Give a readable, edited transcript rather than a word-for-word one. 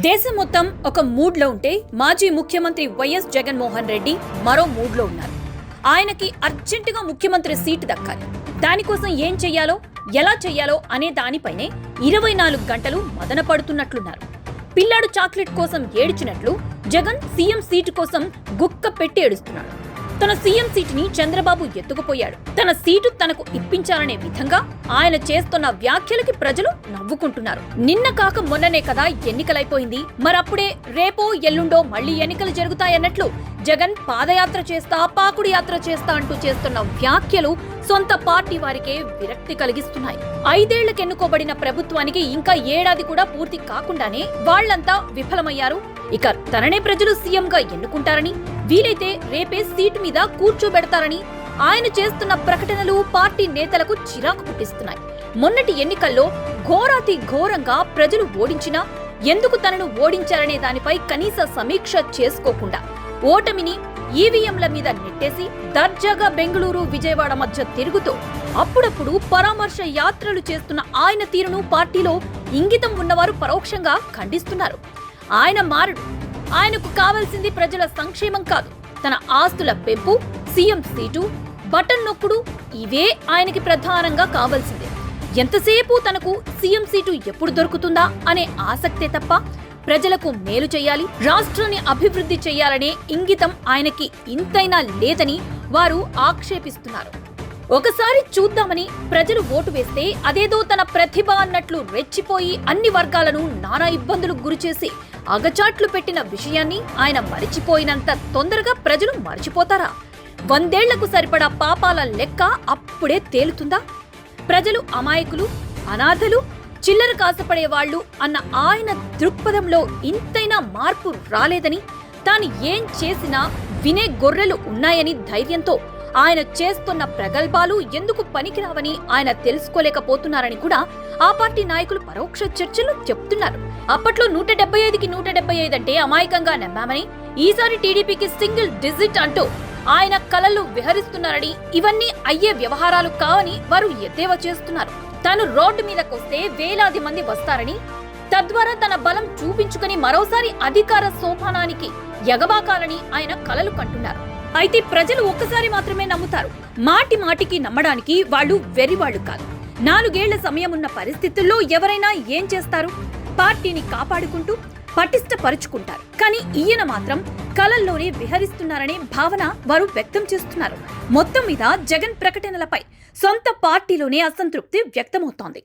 దేశం మొత్తం ఒక మూడ్లో ఉంటే మాజీ ముఖ్యమంత్రి వైఎస్ జగన్మోహన్ రెడ్డి మరో మూడ్లో ఉన్నారు. ఆయనకి అర్జెంటుగా ముఖ్యమంత్రి సీటు దక్కాలి. దానికోసం ఏం చెయ్యాలో ఎలా చెయ్యాలో అనే దానిపైనే 24 గంటలు మదన పడుతున్నట్లున్నారు. పిల్లాడు చాక్లెట్ కోసం ఏడ్చినట్లు జగన్ సీఎం సీటు కోసం గుక్క పెట్టి ఏడుస్తున్నాడు. తన సీఎం సీటుని చంద్రబాబు ఎత్తుకుపోయాడు. తన సీటు తనకు ఇప్పించాలనే విధంగా ఆయన చేస్తున్న వ్యాఖ్యలకి ప్రజలు నవ్వుకుంటున్నారు. నిన్న కాక మొన్ననే కదా ఎన్నికలైపోయింది, మరప్పుడే రేపో ఎల్లుండో మళ్లీ ఎన్నికలు జరుగుతాయన్నట్లు జగన్ పాదయాత్ర చేస్తా పాకుడు యాత్ర చేస్తా అంటూ చేస్తున్న వ్యాఖ్యలు సొంత పార్టీ వారికే విరక్తి కలిగిస్తున్నాయి. 5 ఏళ్లకెన్నుకోబడిన ప్రభుత్వానికి ఇంకా ఏడాది కూడా పూర్తి కాకుండానే వాళ్లంతా విఫలమయ్యారు. ఇక తననే ప్రజలు సీఎంగా ఎన్నుకుంటారని, వీలైతే రేపే సీటు మీద కూర్చోబెడతారని ఆయన చేస్తున్న ప్రకటనలు పార్టీ నేతలకు చిరాకు పుట్టిస్తున్నాయి. మొన్నటి ఎన్నికల్లో ఘోరాతి ఘోరంగా ప్రజలు ఓడించినా ఎందుకు తనను ఓడించారనే దానిపై కనీస సమీక్ష చేసుకోకుండా ఓటమిని ఈవీఎంల మీద నెట్టేసి దర్జాగా బెంగళూరు విజయవాడ మధ్య తిరుగుతూ అప్పుడప్పుడు పరామర్శ యాత్రలు చేస్తున్న ఆయన తీరును పార్టీలో ఇంగితం ఉన్నవారు పరోక్షంగా ఖండిస్తున్నారు. ఆయన మారడు. ఆయనకు కావాల్సింది ప్రజల సంక్షేమం కాదు, తన ఆస్తుల పెంపు, సీఎం సీటు, బటన్ నొక్కుడు, ఇవే ఆయనకి ప్రధానంగా కావాల్సిందే. ఎంతసేపు తనకు సీఎం సీటు ఎప్పుడు దొరుకుతుందా అనే ఆసక్తే తప్ప ప్రజలకు మేలు చేయాలి, రాష్ట్రాన్ని అభివృద్ధి చేయాలనే ఇంగితం ఆయనకి ఇంతైనా లేదని వారు ఆక్షేపిస్తున్నారు. ఒకసారి చూద్దామని ప్రజలు ఓటు వేస్తే అదేదో తన ప్రతిభ అన్నట్లు రెచ్చిపోయి అన్ని వర్గాలను నానా ఇబ్బందులకు గురిచేసి అగచాట్లు పెట్టిన విషయాన్ని ఆయన మరిచిపోయినంత తొందరగా ప్రజలు మరిచిపోతారా? 100 ఏళ్లకు సరిపడా పాపాల లెక్క అప్పుడే తేలుతుందా? ప్రజలు అమాయకులు, అనాథలు, చిల్లర కాసపడేవాళ్లు అన్న ఆయన దృక్పథంలో ఇంతైనా మార్పు రాలేదని, తాను ఏం చేసినా వినే గొర్రెలు ఉన్నాయని ధైర్యంతో ఆయన చేస్తున్న ప్రగల్భాలు ఎందుకు పనికిరావని ఆయన తెలుసుకోలేకపోతున్నారని కూడా ఆ పార్టీ నాయకులు పరోక్ష చర్చలు చెప్తున్నారు. అప్పట్లో 175కి 175 అంటే అమాయకంగా నమ్మామని, ఈసారి టీడీపీకి సింగిల్ డిజిట్ అంటూ ఆయన కలలు విహరిస్తున్నారని, ఇవన్నీ అయ్యే వ్యవహారాలు కావని వారు ఎద్దేవా చేస్తున్నారు. తాను రోడ్డు మీదకొస్తే వేలాది మంది వస్తారని, తద్వారా తన బలం చూపించుకుని మరోసారి అధికార సోపానానికి ఎగబాకాలని ఆయన కలలు కంటున్నారు. అయితే ప్రజలు ఒక్కసారి మాత్రమే నమ్ముతారు. మాటి మాటికి నమ్మడానికి వాళ్ళు వెర్రివాళ్లు కాదు. 4 ఏళ్ల సమయం ఉన్న పరిస్థితుల్లో ఎవరైనా ఏం చేస్తారు? పార్టీని కాపాడుకుంటూ పటిష్టపరుచుకుంటారు. కానీ ఈయన మాత్రం కలల్లోనే విహరిస్తున్నారనే భావన వారు వ్యక్తం చేస్తున్నారు. మొత్తం మీద జగన్ ప్రకటనలపై సొంత పార్టీలోనే అసంతృప్తి వ్యక్తమవుతోంది.